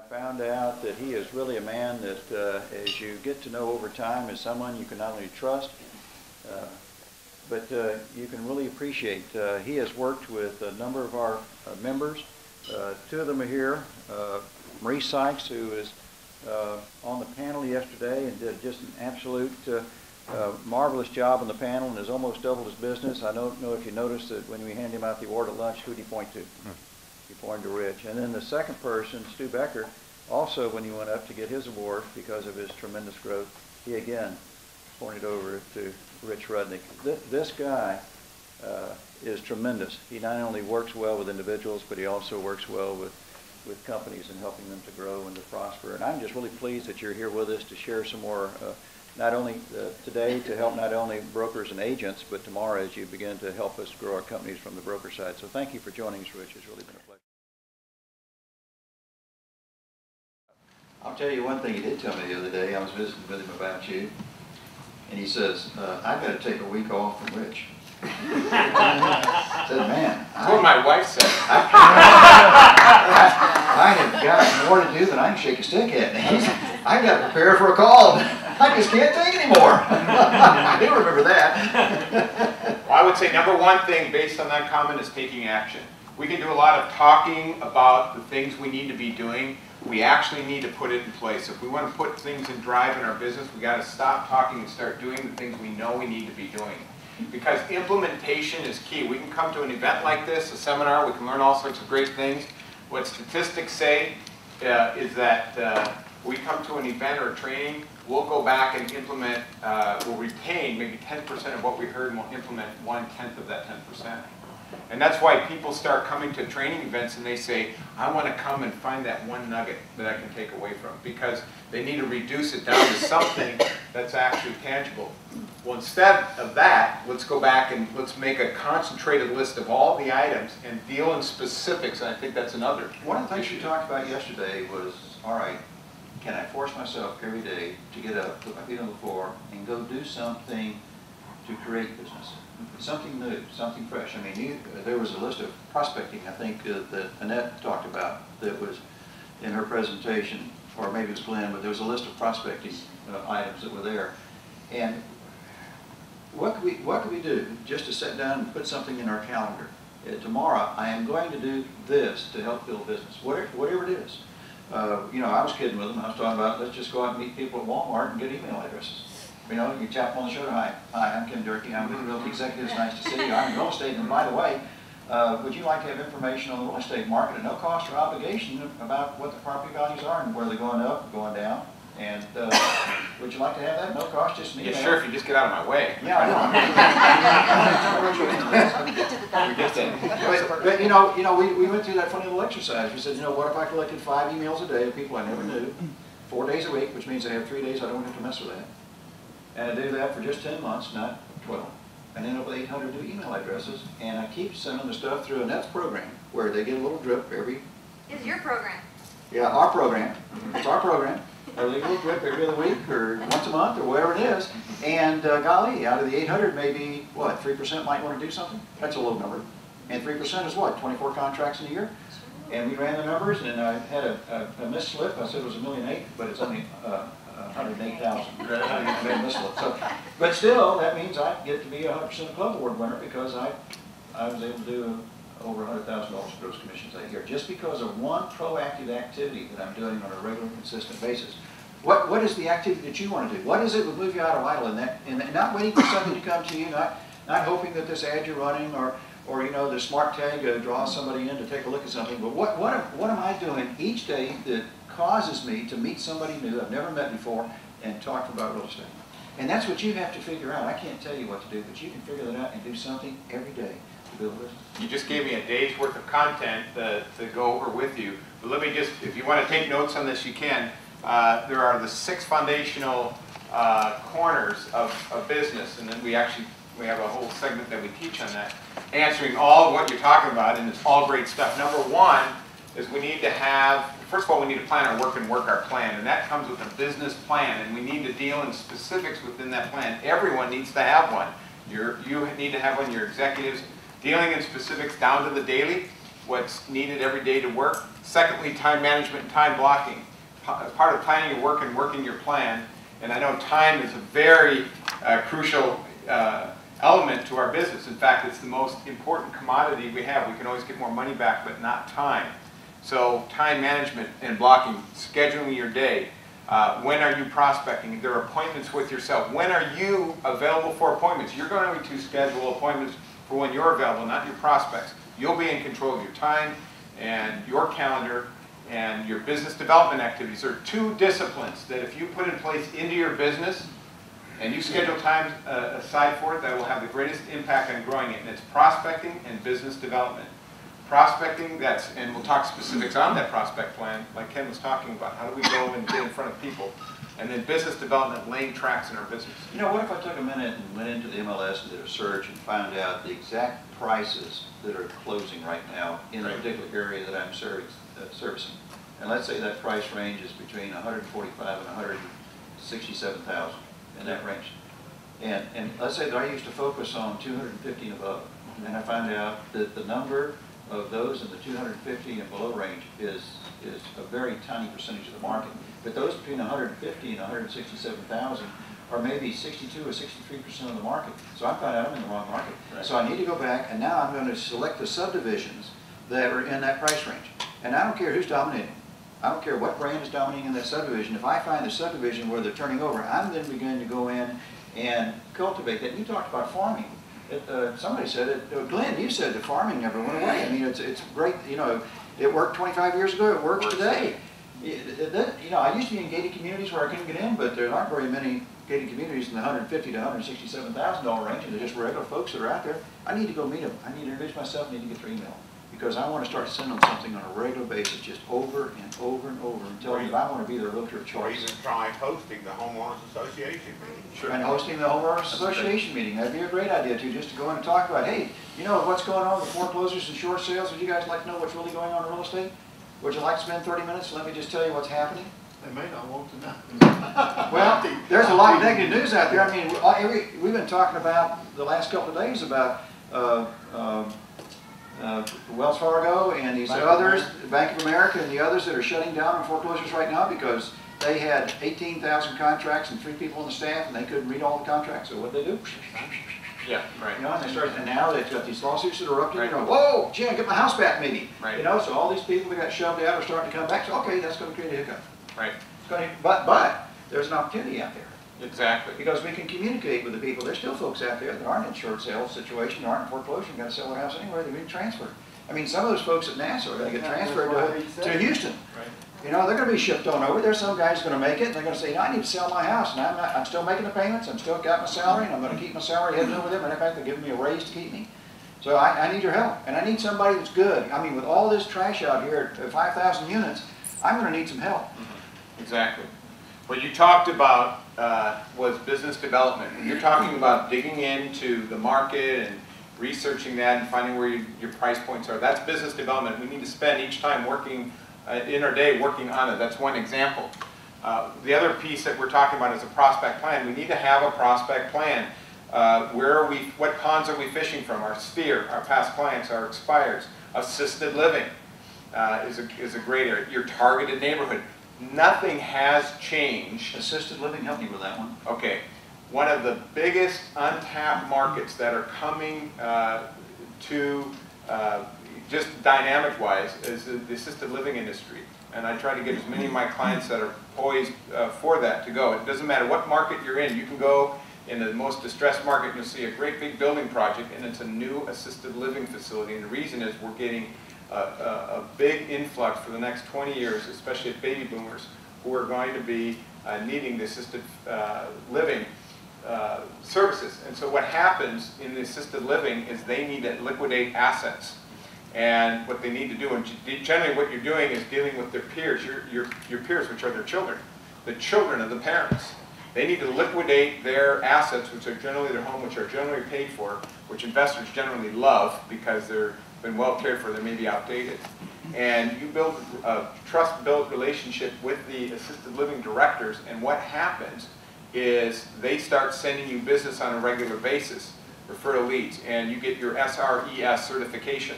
Found out that he is really a man that, as you get to know over time, is someone you can not only trust, but you can really appreciate. He has worked with a number of our members. Two of them are here. Marie Sykes, who is on the panel yesterday and did just an absolute marvelous job on the panel and has almost doubled his business. I don't know if you noticed that when we handed him out the award at lunch, who did he point to? He pointed to Rich. And then the second person, Stu Becker, also when he went up to get his award because of his tremendous growth, he again pointed over to Rich Rudnick. This guy is tremendous. He not only works well with individuals, but he also works well with companies and helping them to grow and to prosper. And I'm just really pleased that you're here with us to share some more, not only today to help not only brokers and agents, but tomorrow as you begin to help us grow our companies from the broker side. So thank you for joining us, Rich. It's really been a pleasure. I'll tell you one thing he did tell me the other day. I was visiting with him about you, and he says, I've got to take a week off from Rich. I said, man. That's what my wife said. I have got more to do than I can shake a stick at. I've got to prepare for a call. I just can't take anymore. I do remember that. Well, I would say number one thing based on that comment is taking action. We can do a lot of talking about the things we need to be doing. We actually need to put it in place. If we want to put things in drive in our business, we got to stop talking and start doing the things we know we need to be doing. Because implementation is key. We can come to an event like this, a seminar, we can learn all sorts of great things. What statistics say is that we come to an event or a training, we'll go back and implement, we'll retain maybe 10% of what we heard and we'll implement 1/10 of that 10%. And that's why people start coming to training events and they say, I want to come and find that one nugget that I can take away from, because they need to reduce it down to something that's actually tangible. Well, instead of that, let's go back and let's make a concentrated list of all the items and deal in specifics, and I think that's another. One of the things you talked about yesterday was, all right, can I force myself every day to get up, put my feet on the floor, and go do something to create business? Something new, something fresh. I mean, there was a list of prospecting, I think, that Annette talked about that was in her presentation, or maybe it was Glenn, but there was a list of prospecting items that were there. And what could we do just to sit down and put something in our calendar? Tomorrow, I am going to do this to help build business, whatever it is. You know, I was kidding with them. I was talking about, let's just go out and meet people at Walmart and get email addresses. You know, you tap on the shoulder, hi, I'm Ken Durkee, I'm with Realty Executives, nice to see you, I'm in real estate, and by the way, would you like to have information on the real estate market at no cost or obligation about what the property values are and where they're going up or going down? And would you like to have that? No cost, just an email. Yeah, sure, if you just get out of my way. Yeah, I know. We get to the done. But you know, we went through that funny little exercise. We said, you know, what if I collected 5 emails a day of people I never knew, 4 days a week, which means I have 3 days I don't have to mess with that. And I do that for just 10 months, not 12. And end up with 800 new email addresses, and I keep sending the stuff through Annette's program, where they get a little drip every... It's your program. Yeah, our program. It's our program. They get a little drip every other week, or once a month, or whatever it is. And golly, out of the 800, maybe, what, 3% might want to do something? That's a low number. And 3% is what, 24 contracts in a year? And we ran the numbers, and I had a misslip. I said it was $1.8 million, but it's only 108,000. So, but still, that means I get to be a 100% Club Award winner because I was able to do over $100,000 of gross commissions that year, just because of one proactive activity that I'm doing on a regular, consistent basis. What is the activity that you want to do? What is it that will move you out of idle? And not waiting for something to come to you, not hoping that this ad you're running or you know, the smart tag draws somebody in to take a look at something. But what am I doing each day that causes me to meet somebody new I've never met before and talk about real estate? And that's what you have to figure out. I can't tell you what to do, but you can figure that out and do something every day to build a business. You just gave me a day's worth of content to go over with you. But let me just, if you want to take notes on this, you can. There are the 6 foundational corners of business, and then we have a whole segment that we teach on that, answering all of what you're talking about, and it's all great stuff. Number 1 is we need to have, first of all, we need to plan our work and work our plan, and that comes with a business plan, and we need to deal in specifics within that plan. Everyone needs to have one. You need to have one, your executives, dealing in specifics down to the daily. what's needed every day to work. Secondly, time management and time blocking. As part of planning your work and working your plan, and I know time is a very crucial element to our business. In fact, it's the most important commodity we have. We can always get more money back, but not time. So time management and blocking, scheduling your day. When are you prospecting? There are appointments with yourself. When are you available for appointments? You're going to schedule appointments for when you're available, not your prospects. You'll be in control of your time and your calendar and your business development activities. There are two disciplines that if you put in place into your business and you schedule time aside for it, that will have the greatest impact on growing it. And it's prospecting and business development. Prospecting, and we'll talk specifics on that prospect plan, like Ken was talking about. How do we go and get in front of people? And then business development, laying tracks in our business. You know, what if I took a minute and went into the MLS and did a search and found out the exact prices that are closing right now in a particular area that I'm servicing? And let's say that price range is between $145,000 and $167,000, in that range. And let's say that I used to focus on 250 and above, and I found out that the number of those in the 250 and below range is a very tiny percentage of the market. But those between 150 and 167,000 are maybe 62 or 63% of the market. So I found out I'm in the wrong market. Right. So I need to go back, and now I'm going to select the subdivisions that are in that price range. And I don't care who's dominating. I don't care what brand is dominating in that subdivision. If I find the subdivision where they're turning over, I'm then beginning to go in and cultivate that. And you talked about farming. Somebody said it, Glenn, you said that farming never went away. I mean, it's great, you know, it worked 25 years ago, it works today. You know, I used to be in gated communities where I couldn't get in, but there aren't very many gated communities in the $150,000 to $167,000 range, and they're just regular folks that are out there. I need to go meet them. I need to introduce myself, I need to get their email. Because I want to start sending them something on a regular basis, just over and over and over, and tell them that I want to be their realtor of choice. Or even try hosting the homeowners association meeting. Sure. And hosting the homeowners association meeting, that'd be a great idea too, just to go in and talk about, hey, you know what's going on with foreclosures and short sales? Would you guys like to know what's really going on in real estate? Would you like to spend 30 minutes and let me just tell you what's happening? They may not want to know. Well, there's a lot of negative news out there. I mean, we've been talking about the last couple of days about Wells Fargo and these others, Bank of America and the others that are shutting down on foreclosures right now because they had 18,000 contracts and 3 people on the staff and they couldn't read all the contracts. So what did they do? Yeah, right. You know, and they started, and now they've got these lawsuits that are erupting. Right. You know, whoa, gee, I get my house back maybe. Right. You know, so all these people that got shoved out are starting to come back. So okay, that's going to create a hiccup. Right. It's going to, but there's an opportunity out there. Exactly. Because we can communicate with the people. There's still folks out there that aren't in short sale situation, aren't in foreclosure, got to sell their house anyway, they're being transferred. I mean, some of those folks at NASA are going to get transferred to Houston. Right. You know, they're going to be shipped on over. There's some guys going to make it, and they're going to say, no, I need to sell my house, and I'm still making the payments, I'm still got my salary, and I'm going to keep my salary heading over them, and in fact, they're giving me a raise to keep me. So I need your help, and I need somebody that's good. I mean, with all this trash out here at 5,000 units, I'm going to need some help. Mm-hmm. Exactly. What you talked about was business development. When you're talking about digging into the market and researching that and finding where your price points are, that's business development. We need to spend each time working in our day working on it. That's one example. The other piece that we're talking about is a prospect plan. We need to have a prospect plan. Where are we? What ponds are we fishing from? Our sphere, our past clients, our expires. Assisted living is a great area. Your targeted neighborhood. Nothing has changed. Assisted living, help me with that one. Okay. One of the biggest untapped markets that are coming to just dynamic-wise is the assisted living industry. And I try to get as many of my clients that are poised for that to go. It doesn't matter what market you're in. You can go in the most distressed market and you'll see a great big building project and it's a new assisted living facility. And the reason is we're getting a big influx for the next 20 years, especially at baby boomers, who are going to be needing the assisted living services. And so what happens in the assisted living is they need to liquidate assets. And what they need to do, and generally what you're doing is dealing with their peers, your peers, which are their children, the children of the parents. They need to liquidate their assets, which are generally their home, which are generally paid for, which investors generally love because they're been well cared for, they may be outdated. And you build a trust-built relationship with the assisted living directors, and what happens is they start sending you business on a regular basis, referral leads, and you get your SRES certification.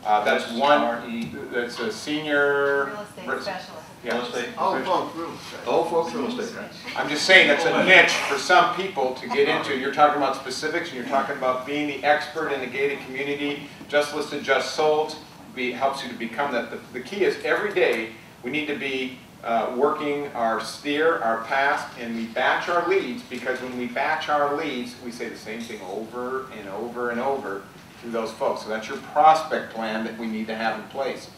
That's one, SRE. that's a senior. Real estate specialist. Yeah. Real estate. Oh, folks, real estate. Oh, folks, real estate. I'm just saying it's a niche for some people to get into. You're talking about specifics, and you're talking about being the expert in the gated community, just listed, just sold, helps you to become that. The key is every day we need to be working our steer, our pass, and we batch our leads, because when we batch our leads, we say the same thing over and over and over to those folks. So that's your prospect plan that we need to have in place.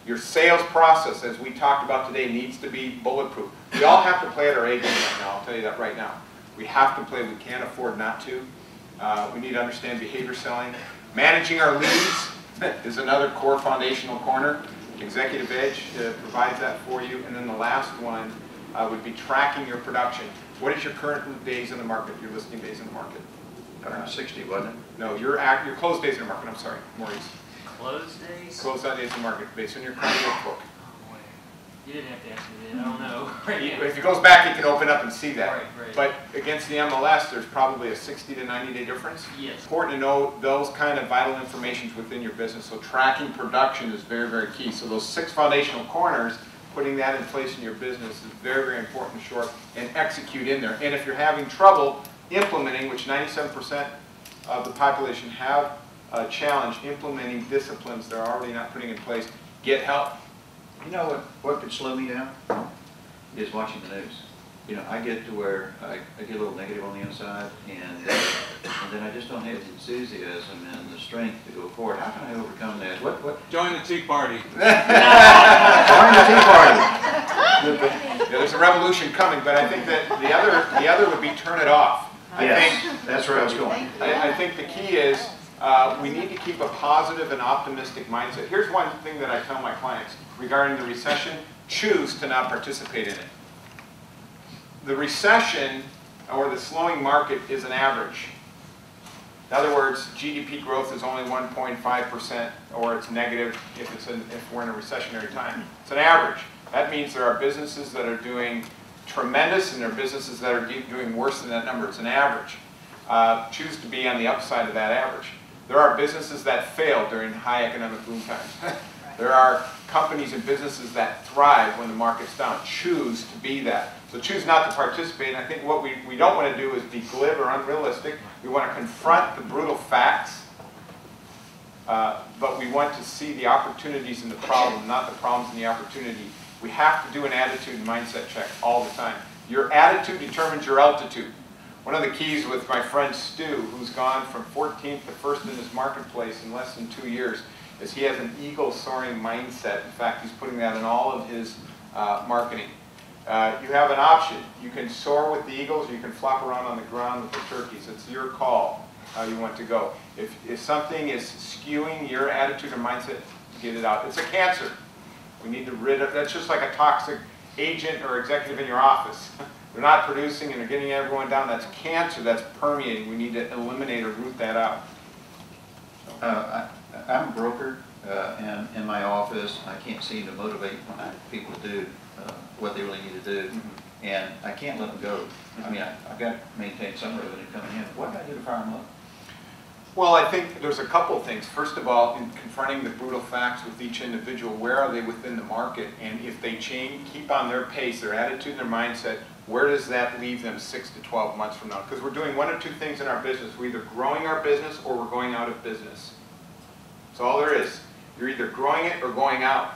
Your sales process, as we talked about today, needs to be bulletproof. We all have to play at our A game right now, I'll tell you that right now. We have to play, we can't afford not to. We need to understand behavior selling. Managing our leads is another core foundational corner. Executive Edge provides that for you. And then the last one would be tracking your production. What is your current days in the market, your listing days in the market? 160, wasn't it? No, your closed days in the market, I'm sorry, Maurice. Close days? Closed out days in the market based on your current workbook. Oh, wait. You didn't have to ask me that. I don't know. Right, If it goes back, you can open up and see that. Right, right. But against the MLS, there's probably a 60 to 90 day difference. Yes. It's important to know those kind of vital information within your business. So tracking production is very, very key. So those 6 foundational corners, putting that in place in your business is very, very important, short, and execute in there. And if you're having trouble implementing, which 97% of the population have a challenge implementing disciplines they're already not putting in place, get help. You know what could slow me down? Is watching the news. You know, I get to where I get a little negative on the inside, and then I just don't have the enthusiasm and the strength to go forward. How can I overcome that? What? Join the Tea Party. Join the Tea Party. Yeah, there's a revolution coming, but I think that the other would be turn it off. Yes, that's where I was going. I think the key is we need to keep a positive and optimistic mindset. Here's one thing that I tell my clients regarding the recession: choose to not participate in it. The recession or the slowing market is an average. In other words, GDP growth is only 1.5%, or it's negative if we're in a recessionary time. It's an average. That means there are businesses that are doing tremendous, and there are businesses that are doing worse than that number. It's an average. Choose to be on the upside of that average. There are businesses that fail during high economic boom times. There are companies and businesses that thrive when the market's down. Choose to be that. So choose not to participate. And I think what we don't want to do is be glib or unrealistic. We want to confront the brutal facts, but we want to see the opportunities in the problem, not the problems in the opportunity. We have to do an attitude and mindset check all the time. Your attitude determines your altitude. One of the keys with my friend Stu, who's gone from 14th to 1st in his marketplace in less than 2 years, is he has an eagle soaring mindset. In fact, he's putting that in all of his marketing. You have an option. You can soar with the eagles, or you can flop around on the ground with the turkeys. It's your call how you want to go. If something is skewing your attitude or mindset, get it out. It's a cancer. We need to rid of, that's just like a toxic agent or executive in your office. They're not producing and they're getting everyone down. That's cancer that's permeating. We need to eliminate or root that out. I'm a broker, and in my office, I can't seem to motivate my people to do what they really need to do, and I can't let them go. I mean, I've got to maintain some revenue coming in. What do I do to fire them up? Well, I think there's a couple of things. First of all, in confronting the brutal facts with each individual, where are they within the market? And if they keep on their pace, their attitude and their mindset, where does that leave them 6 to 12 months from now? Because we're doing one or two things in our business. We're either growing our business or we're going out of business. That's all there is. You're either growing it or going out.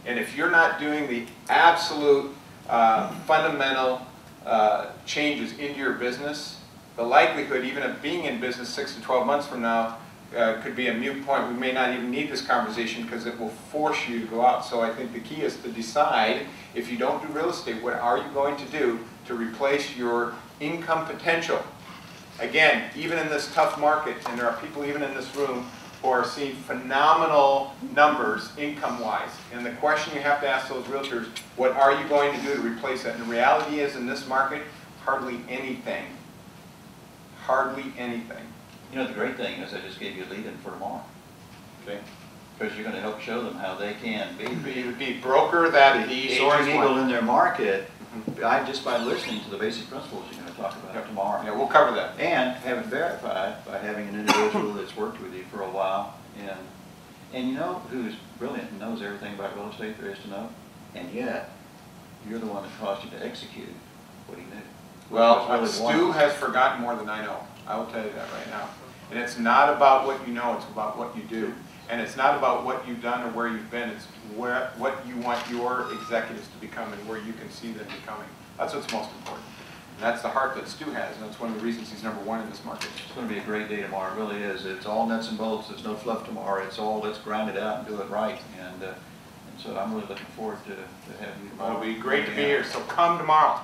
And if you're not doing the absolute fundamental changes into your business, the likelihood even of being in business 6 to 12 months from now could be a moot point. We may not even need this conversation because it will force you to go out. So I think the key is to decide, if you don't do real estate, what are you going to do to replace your income potential? Again, even in this tough market, and there are people even in this room who are seeing phenomenal numbers income-wise. And the question you have to ask those realtors, what are you going to do to replace that? And the reality is, in this market, hardly anything. Hardly anything. You know, the great thing is I just gave you a lead-in for tomorrow. Okay. Because you're going to help show them how they can be broker that the soaring agents eagle want. in their market, just by listening to the basic principles you're going to talk about tomorrow. Yeah, we'll cover that. And have it verified by having an individual that's worked with you for a while. And And you know who's brilliant and knows everything about real estate there is to know? And yet, you're the one that caused you to execute what he knew. Well, Which was Stu really wonderful. has forgotten more than I know. I will tell you that right now. And it's not about what you know, it's about what you do. And it's not about what you've done or where you've been, it's what you want your executives to become and where you can see them becoming. That's what's most important. And that's the heart that Stu has, and that's one of the reasons he's #1 in this market. It's going to be a great day tomorrow, it really is. It's all nuts and bolts, there's no fluff tomorrow. It's all, let's grind it out and do it right. And so I'm really looking forward to having you tomorrow. It'll be great to be here, so come tomorrow.